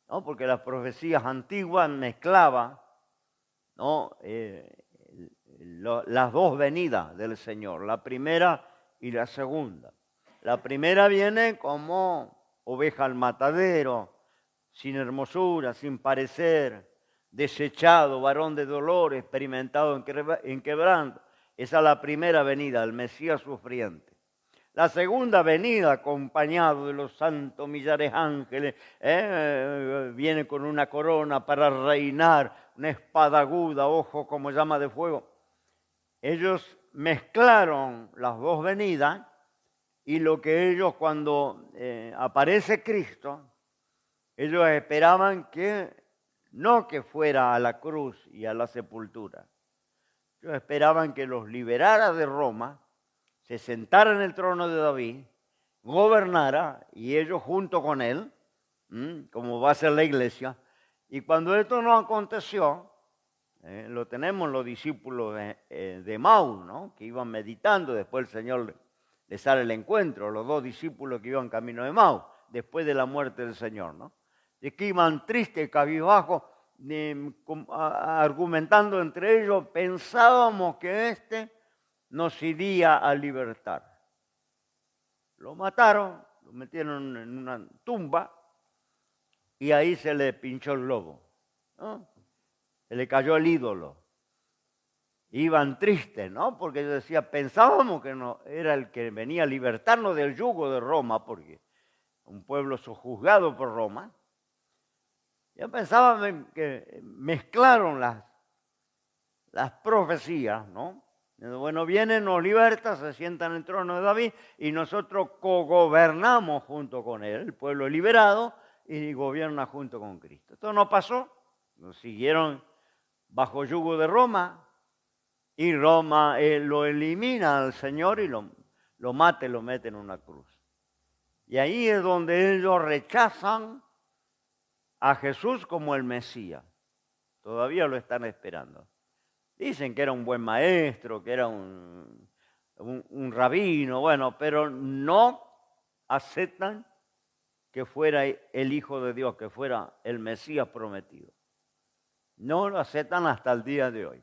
¿no? Porque las profecías antiguas mezclaban, ¿no?, las dos venidas del Señor, la primera y la segunda. La primera viene como oveja al matadero, sin hermosura, sin parecer, desechado, varón de dolor, experimentado en quebranto. Esa es la primera venida, el Mesías sufriente. La segunda venida, acompañado de los santos millares ángeles, viene con una corona para reinar, una espada aguda, ojo como llama de fuego. Ellos mezclaron las dos venidas y lo que ellos, cuando aparece Cristo, ellos esperaban no que fuera a la cruz y a la sepultura. Ellos esperaban que los liberara de Roma, se sentara en el trono de David, gobernara y ellos junto con él, como va a ser la iglesia. Y cuando esto no aconteció, lo tenemos los discípulos de Maús, ¿no?, que iban meditando, después el Señor les sale el encuentro, los dos discípulos que iban camino de Maús, después de la muerte del Señor, ¿no? De que iban tristes, cabizbajos, argumentando entre ellos, pensábamos que nos iría a libertar. Lo mataron, lo metieron en una tumba y ahí se le pinchó el globo, ¿no? Se le cayó el ídolo. Iban tristes, ¿no? Porque yo decía, pensábamos que no, era el que venía a libertarnos del yugo de Roma, porque un pueblo sojuzgado por Roma. Yo pensaba que mezclaron las profecías, ¿no? Bueno, viene, nos liberta, se sienta en el trono de David y nosotros cogobernamos junto con él, el pueblo liberado, y gobierna junto con Cristo. Esto no pasó, nos siguieron bajo yugo de Roma y Roma lo elimina al Señor y lo mata y lo mete en una cruz. Y ahí es donde ellos rechazan a Jesús como el Mesías. Todavía lo están esperando. Dicen que era un buen maestro, que era un rabino, bueno, pero no aceptan que fuera el Hijo de Dios, que fuera el Mesías prometido. No lo aceptan hasta el día de hoy.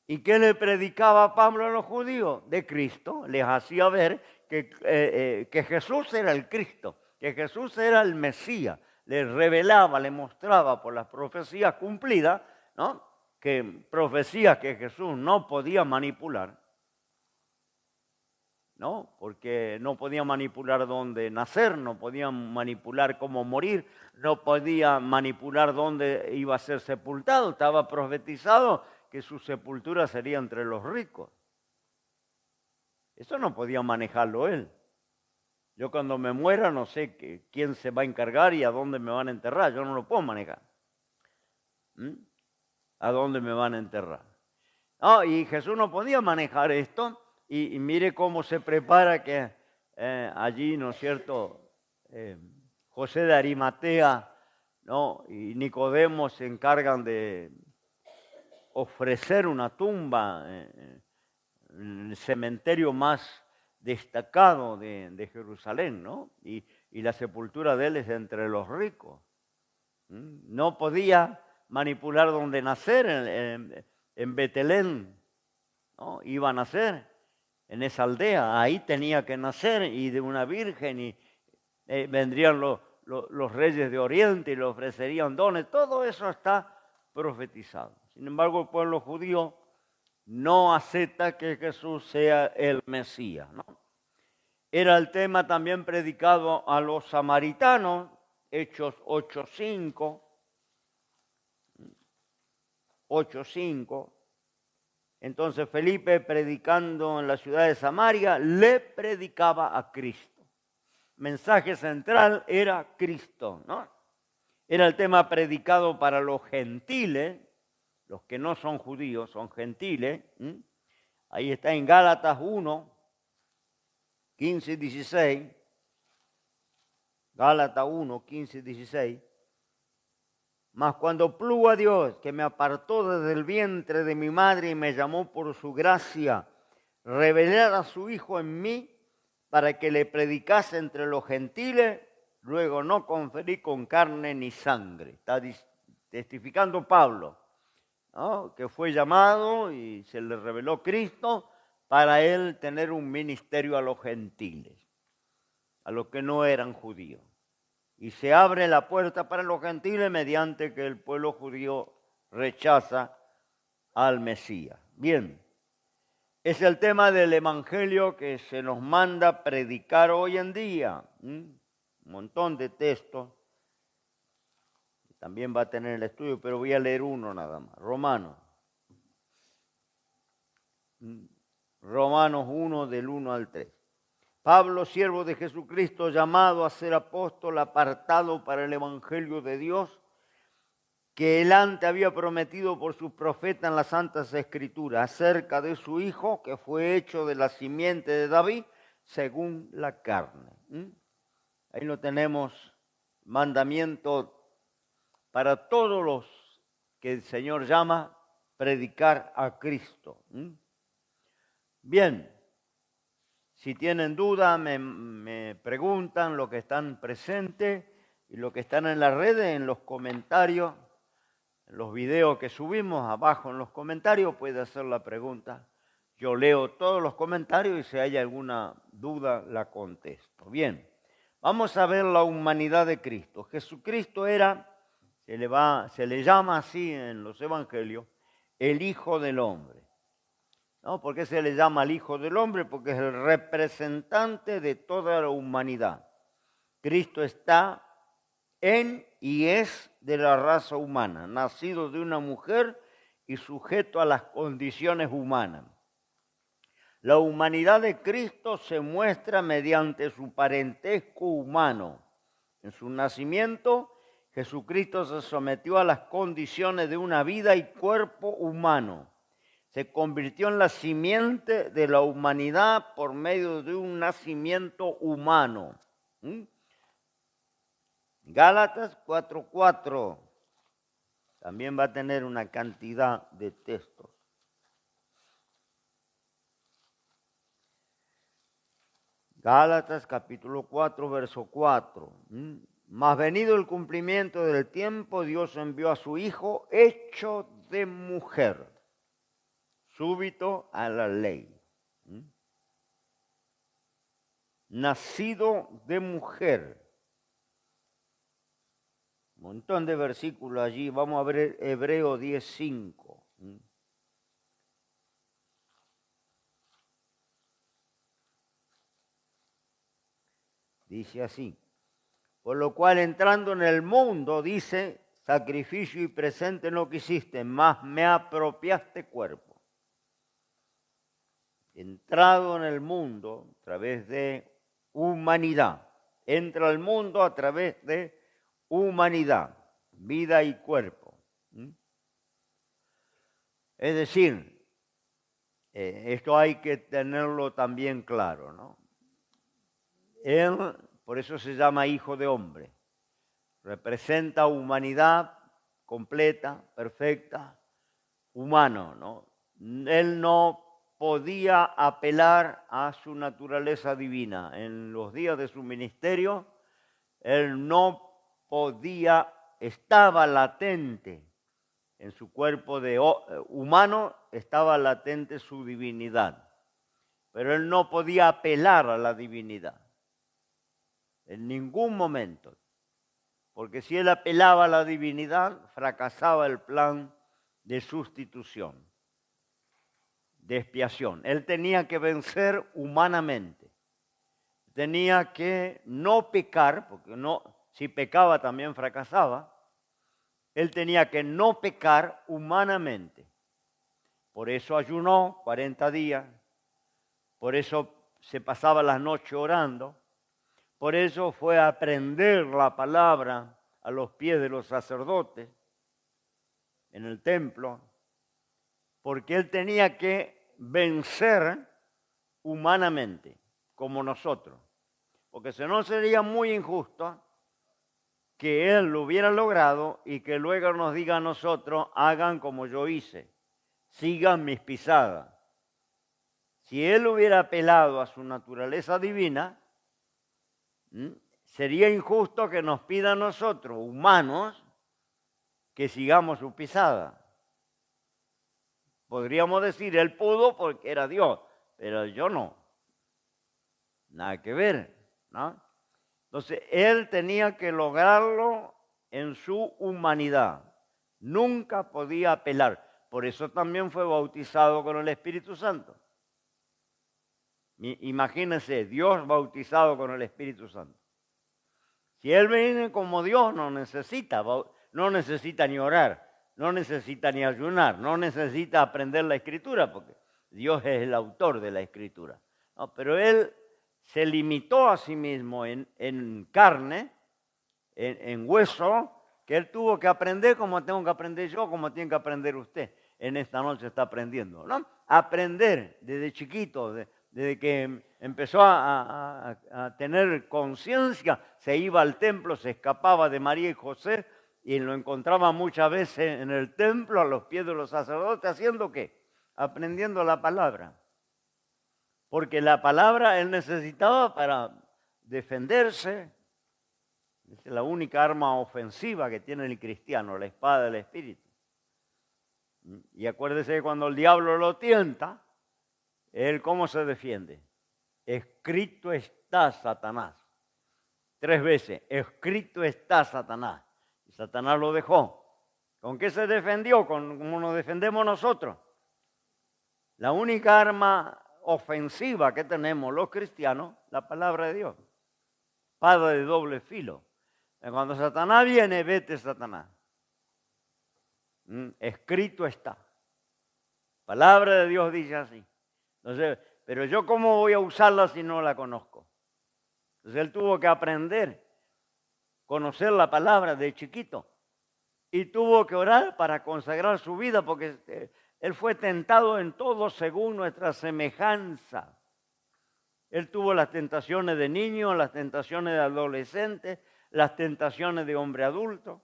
¿Y qué le predicaba Pablo a los judíos? De Cristo. Les hacía ver que Jesús era el Cristo, que Jesús era el Mesías. Les revelaba, les mostraba por las profecías cumplidas, ¿no?, que profecías que Jesús no podía manipular, ¿no? Porque no podía manipular dónde nacer, no podía manipular cómo morir, no podía manipular dónde iba a ser sepultado. Estaba profetizado que su sepultura sería entre los ricos. Eso no podía manejarlo él. Yo cuando me muera no sé quién se va a encargar y a dónde me van a enterrar. Yo no lo puedo manejar. ¿A dónde me van a enterrar? Y Jesús no podía manejar esto. Y mire cómo se prepara que allí, ¿no es cierto?, José de Arimatea, ¿no?, y Nicodemo se encargan de ofrecer una tumba en el cementerio más destacado de Jerusalén, ¿no? Y la sepultura de él es entre los ricos. No podía manipular dónde nacer. en Betelén, ¿no? Iba a nacer en esa aldea, ahí tenía que nacer, y de una virgen, y vendrían los reyes de Oriente y le ofrecerían dones. Todo eso está profetizado. Sin embargo, el pueblo judío no acepta que Jesús sea el Mesías, ¿no? Era el tema también predicado a los samaritanos, Hechos 8:5. 8:5. Entonces Felipe, predicando en la ciudad de Samaria, le predicaba a Cristo. Mensaje central era Cristo, ¿no? Era el tema predicado para los gentiles, los que no son judíos, son gentiles. Ahí está en Gálatas 1:15 y 16. Gálatas 1:15 y 16. Mas cuando plugo a Dios, que me apartó desde el vientre de mi madre y me llamó por su gracia, revelar a su Hijo en mí para que le predicase entre los gentiles, luego no conferí con carne ni sangre. Está testificando Pablo, ¿no? Que fue llamado y se le reveló Cristo para él tener un ministerio a los gentiles, a los que no eran judíos. Y se abre la puerta para los gentiles mediante que el pueblo judío rechaza al Mesías. Bien, es el tema del evangelio que se nos manda predicar hoy en día. Un montón de textos. También va a tener el estudio, pero voy a leer uno nada más. Romanos 1 del 1 al 3. Pablo, siervo de Jesucristo, llamado a ser apóstol, apartado para el evangelio de Dios, que él antes había prometido por sus profetas en las Santas Escrituras, acerca de su Hijo, que fue hecho de la simiente de David, según la carne. Ahí lo tenemos, mandamiento para todos los que el Señor llama predicar a Cristo. Bien. Si tienen duda, me preguntan, los que están presentes y los que están en las redes, en los comentarios, en los videos que subimos, abajo en los comentarios, puede hacer la pregunta. Yo leo todos los comentarios y si hay alguna duda, la contesto. Bien, vamos a ver la humanidad de Cristo. Jesucristo era, se le llama así en los evangelios, el Hijo del Hombre. ¿No? ¿Por qué se le llama al Hijo del Hombre? Porque es el representante de toda la humanidad. Cristo está en y es de la raza humana, nacido de una mujer y sujeto a las condiciones humanas. La humanidad de Cristo se muestra mediante su parentesco humano. En su nacimiento, Jesucristo se sometió a las condiciones de una vida y cuerpo humano. Se convirtió en la simiente de la humanidad por medio de un nacimiento humano. Gálatas 4:4 también va a tener una cantidad de textos. Gálatas capítulo 4, verso 4. Mas venido el cumplimiento del tiempo, Dios envió a su Hijo hecho de mujer, súbito a la ley, nacido de mujer. Un montón de versículos allí. Vamos a ver Hebreo 10:5. Dice así: por lo cual entrando en el mundo, dice, sacrificio y presente no quisiste, mas me apropiaste cuerpo. Entrado en el mundo a través de humanidad. Entra al mundo a través de humanidad, vida y cuerpo. Es decir, esto hay que tenerlo también claro, ¿no? Él, por eso se llama Hijo de Hombre. Representa humanidad completa, perfecta, humano, ¿no? Él no podía apelar a su naturaleza divina. En los días de su ministerio, él no podía, estaba latente en su cuerpo humano estaba latente su divinidad, pero él no podía apelar a la divinidad en ningún momento, porque si él apelaba a la divinidad, fracasaba el plan de sustitución, de expiación. Él tenía que vencer humanamente, tenía que no pecar, porque si pecaba también fracasaba. Él tenía que no pecar humanamente. Por eso ayunó 40 días, por eso se pasaba las noches orando, por eso fue a aprender la palabra a los pies de los sacerdotes en el templo, porque él tenía que vencer humanamente, como nosotros. Porque si no sería muy injusto que él lo hubiera logrado y que luego nos diga a nosotros, hagan como yo hice, sigan mis pisadas. Si él hubiera apelado a su naturaleza divina, sería injusto que nos pida a nosotros, humanos, que sigamos su pisada. Podríamos decir, él pudo porque era Dios, pero yo no. Nada que ver, ¿no? Entonces, él tenía que lograrlo en su humanidad. Nunca podía apelar. Por eso también fue bautizado con el Espíritu Santo. Imagínense, Dios bautizado con el Espíritu Santo. Si él viene como Dios, no necesita ni orar, no necesita ni ayunar, no necesita aprender la Escritura, porque Dios es el autor de la Escritura. No, pero él se limitó a sí mismo en carne, en hueso, que él tuvo que aprender como tengo que aprender yo, como tiene que aprender usted. En esta noche está aprendiendo, ¿no? Aprender desde chiquito, desde que empezó a tener conciencia, se iba al templo, se escapaba de María y José y lo encontraba muchas veces en el templo a los pies de los sacerdotes, ¿haciendo qué? Aprendiendo la palabra. Porque la palabra él necesitaba para defenderse. Es la única arma ofensiva que tiene el cristiano, la espada del Espíritu. Y acuérdese que cuando el diablo lo tienta, él ¿cómo se defiende? Escrito está, Satanás. 3 veces, escrito está, Satanás. Y Satanás lo dejó. ¿Con qué se defendió? ¿Cómo nos defendemos nosotros? La única arma ofensiva que tenemos los cristianos, la palabra de Dios. Espada de doble filo. Cuando Satanás viene, vete Satanás. Escrito está. Palabra de Dios dice así. Entonces, pero yo ¿cómo voy a usarla si no la conozco? Entonces él tuvo que aprender, conocer la palabra de chiquito. Y tuvo que orar para consagrar su vida porque él fue tentado en todo según nuestra semejanza. Él tuvo las tentaciones de niño, las tentaciones de adolescente, las tentaciones de hombre adulto,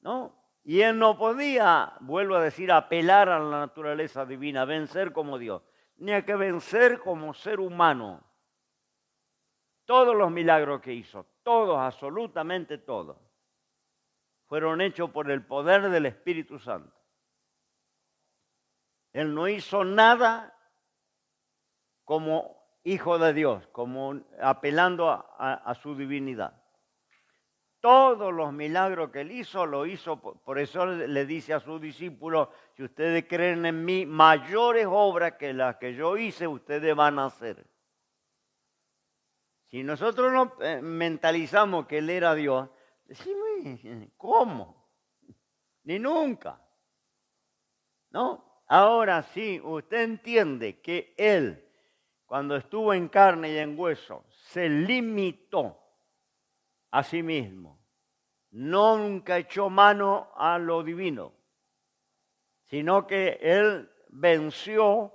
¿no? Y él no podía, vuelvo a decir, apelar a la naturaleza divina, vencer como Dios. Tenía que vencer como ser humano. Todos los milagros que hizo, todos, absolutamente todos, fueron hechos por el poder del Espíritu Santo. Él no hizo nada como hijo de Dios, como apelando a su divinidad. Todos los milagros que él hizo, lo hizo, por eso le dice a sus discípulos, si ustedes creen en mí, mayores obras que las que yo hice, ustedes van a hacer. Si nosotros no mentalizamos que él era Dios, decimos, ¿cómo? Ni nunca. ¿No? Ahora sí, usted entiende que él, cuando estuvo en carne y en hueso, se limitó a sí mismo. Nunca echó mano a lo divino, sino que él venció,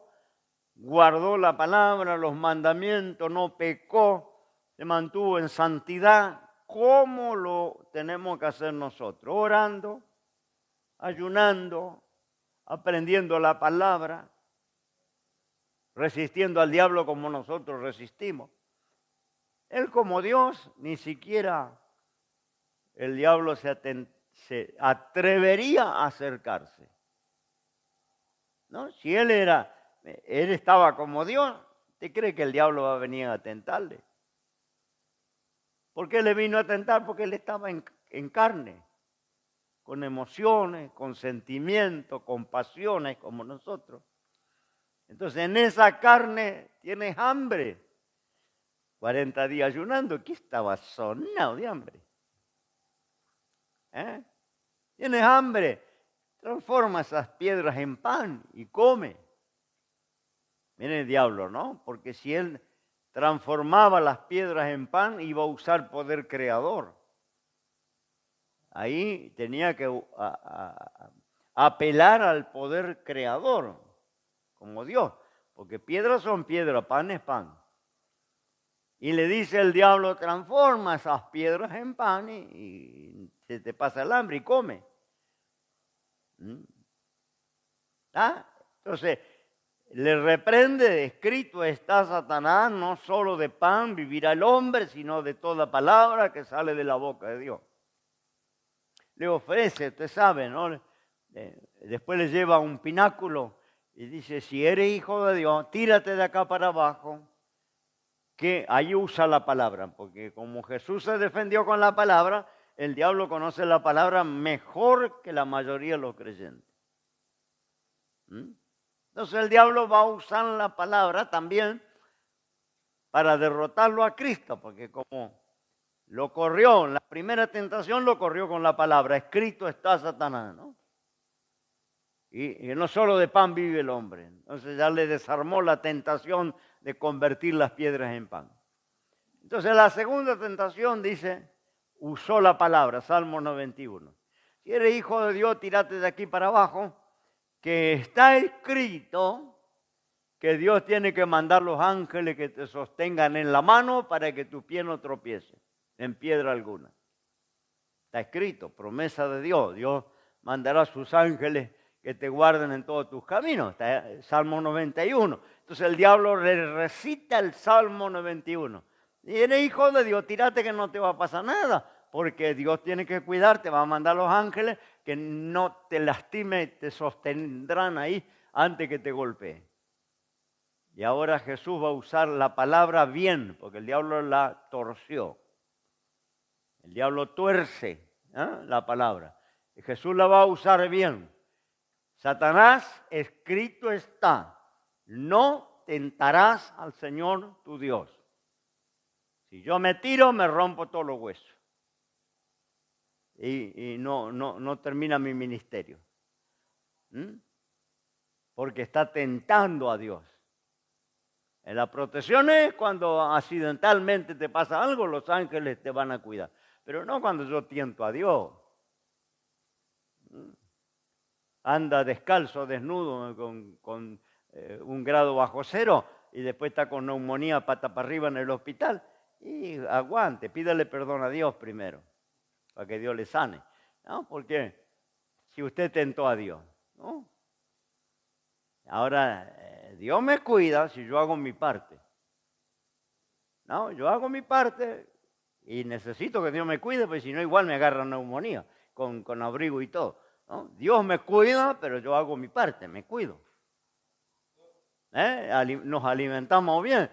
guardó la palabra, los mandamientos, no pecó, se mantuvo en santidad. ¿Cómo lo tenemos que hacer nosotros? Orando, ayunando, aprendiendo la palabra, resistiendo al diablo como nosotros resistimos. Él como Dios, ni siquiera el diablo se se atrevería a acercarse. ¿No? Si él estaba como Dios, ¿usted cree que el diablo va a venir a tentarle? ¿Por qué le vino a tentar? Porque él estaba en carne, con emociones, con sentimientos, con pasiones como nosotros. Entonces en esa carne tienes hambre. 40 días ayunando, aquí estaba sonado de hambre. Tienes hambre, transforma esas piedras en pan y come. Viene el diablo, ¿no? Porque si él transformaba las piedras en pan, iba a usar poder creador. Ahí tenía que apelar al poder creador, como Dios. Porque piedras son piedras, pan es pan. Y le dice el diablo, transforma esas piedras en pan y se te pasa el hambre y come. Entonces, le reprende, escrito está Satanás, no solo de pan vivirá el hombre, sino de toda palabra que sale de la boca de Dios. Le ofrece, usted sabe, ¿no? Después le lleva a un pináculo y dice, si eres hijo de Dios, tírate de acá para abajo, que ahí usa la palabra, porque como Jesús se defendió con la palabra, el diablo conoce la palabra mejor que la mayoría de los creyentes. Entonces el diablo va a usar la palabra también para derrotarlo a Cristo, porque como lo corrió, en la primera tentación lo corrió con la palabra, escrito está Satanás, ¿no? Y no solo de pan vive el hombre. Entonces ya le desarmó la tentación de convertir las piedras en pan. Entonces la segunda tentación dice, usó la palabra, Salmo 91. Si eres hijo de Dios, tírate de aquí para abajo, que está escrito que Dios tiene que mandar los ángeles que te sostengan en la mano para que tu pie no tropiece en piedra alguna. Está escrito, promesa de Dios. Dios mandará a sus ángeles que te guarden en todos tus caminos. Está Salmo 91. Entonces el diablo le recita el Salmo 91. Y eres hijo de Dios, tírate que no te va a pasar nada, porque Dios tiene que cuidarte, va a mandar los ángeles que no te lastimen, te sostendrán ahí antes que te golpee. Y ahora Jesús va a usar la palabra bien, porque el diablo la torció. El diablo tuerce la palabra. Y Jesús la va a usar bien. Satanás, escrito está, no tentarás al Señor tu Dios. Si yo me tiro, me rompo todos los huesos. Y no termina mi ministerio. Porque está tentando a Dios. En la protección es cuando accidentalmente te pasa algo, los ángeles te van a cuidar. Pero no cuando yo tiento a Dios. Anda descalzo, desnudo, con 1 grado bajo cero y después está con neumonía pata para arriba en el hospital. Y aguante, pídale perdón a Dios primero, para que Dios le sane. ¿No? Porque si usted tentó a Dios, ¿no? Ahora, Dios me cuida si yo hago mi parte. No, yo hago mi parte y necesito que Dios me cuide, porque si no igual me agarra neumonía, con abrigo y todo. ¿No? Dios me cuida, pero yo hago mi parte, me cuido. Nos alimentamos bien.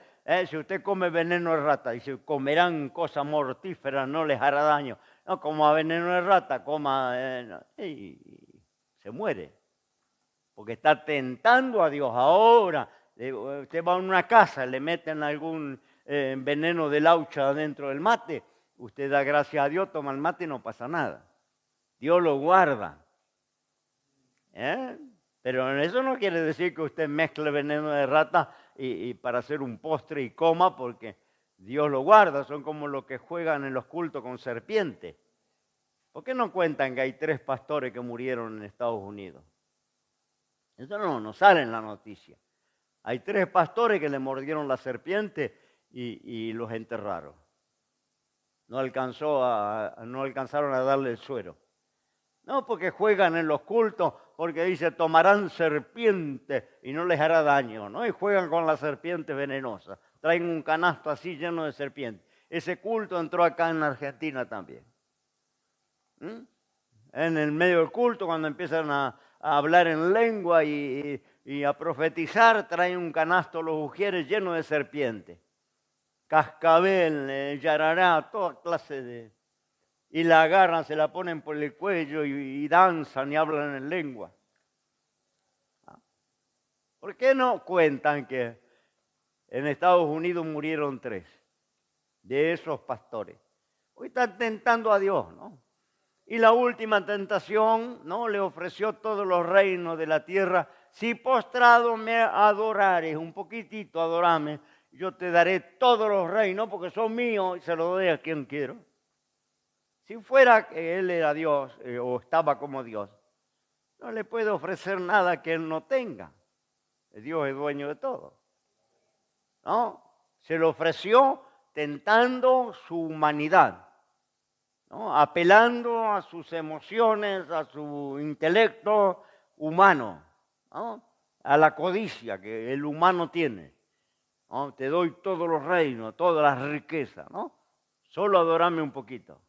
Si usted come veneno de rata y si comerán cosas mortíferas no les hará daño. No, coma veneno de rata, coma y se muere. Porque está tentando a Dios. Ahora, usted va a una casa, le meten algún veneno de laucha dentro del mate, usted da gracias a Dios, toma el mate y no pasa nada. Dios lo guarda. Pero eso no quiere decir que usted mezcle veneno de rata y para hacer un postre y coma, porque Dios lo guarda. Son como los que juegan en los cultos con serpientes. ¿Por qué no cuentan que hay 3 pastores que murieron en Estados Unidos? Eso no sale en la noticia. Hay 3 pastores que le mordieron la serpiente y los enterraron. No alcanzaron a darle el suero. No, porque juegan en los cultos, porque dice, tomarán serpiente y no les hará daño, ¿no? Y juegan con la serpiente venenosa. Traen un canasto así lleno de serpientes. Ese culto entró acá en Argentina también. En el medio del culto, cuando empiezan a hablar en lengua y a profetizar, traen un canasto los ujieres lleno de serpientes. Cascabel, yarará, toda clase de... Y la agarran, se la ponen por el cuello y danzan y hablan en lengua. ¿Por qué no cuentan que en Estados Unidos murieron 3 de esos pastores? Hoy están tentando a Dios, ¿no? Y la última tentación, ¿no? Le ofreció todos los reinos de la tierra. Si postrado me adorares, un poquitito adorame, yo te daré todos los reinos porque son míos y se los doy a quien quiero. Si fuera que él era Dios o estaba como Dios, no le puede ofrecer nada que él no tenga. Dios es dueño de todo. ¿No? Se lo ofreció tentando su humanidad, ¿no? Apelando a sus emociones, a su intelecto humano, ¿no? A la codicia que el humano tiene, ¿no? Te doy todos los reinos, todas las riquezas, ¿no? Solo adorame un poquito.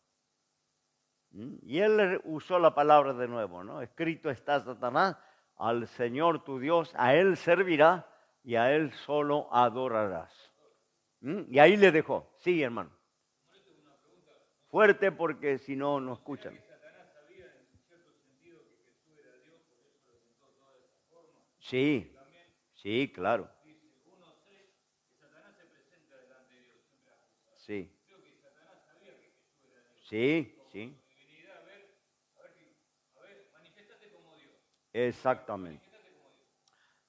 Y él usó la palabra de nuevo, ¿no? Escrito está, Satanás, al Señor tu Dios, a él servirá y a él solo adorarás. Y ahí le dejó. Sí, hermano. Fuerte porque si no, no escuchan. Sí, sí, claro. Sí, sí, sí. Exactamente.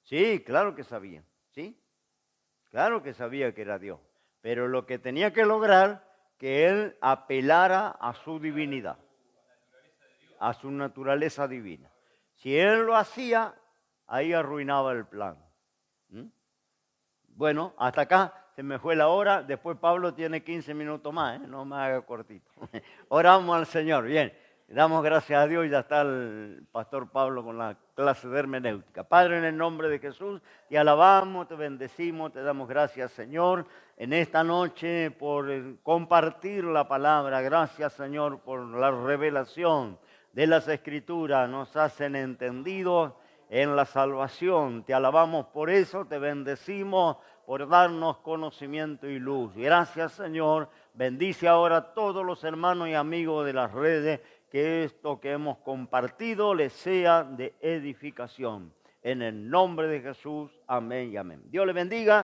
Sí, claro que sabía. Sí, claro que sabía que era Dios. Pero lo que tenía que lograr, que él apelara a su divinidad, a su naturaleza divina. Si él lo hacía, ahí arruinaba el plan. Bueno, hasta acá se me fue la hora. Después Pablo tiene 15 minutos más, no me haga cortito. Oramos al Señor. Bien, damos gracias a Dios. Ya está el pastor Pablo con la clase de hermenéutica. Padre, en el nombre de Jesús, te alabamos, te bendecimos, te damos gracias, Señor, en esta noche por compartir la palabra. Gracias, Señor, por la revelación de las Escrituras. Nos hacen entendidos en la salvación. Te alabamos por eso, te bendecimos por darnos conocimiento y luz. Gracias, Señor. Bendice ahora a todos los hermanos y amigos de las redes, que esto que hemos compartido les sea de edificación. En el nombre de Jesús, amén y amén. Dios le bendiga.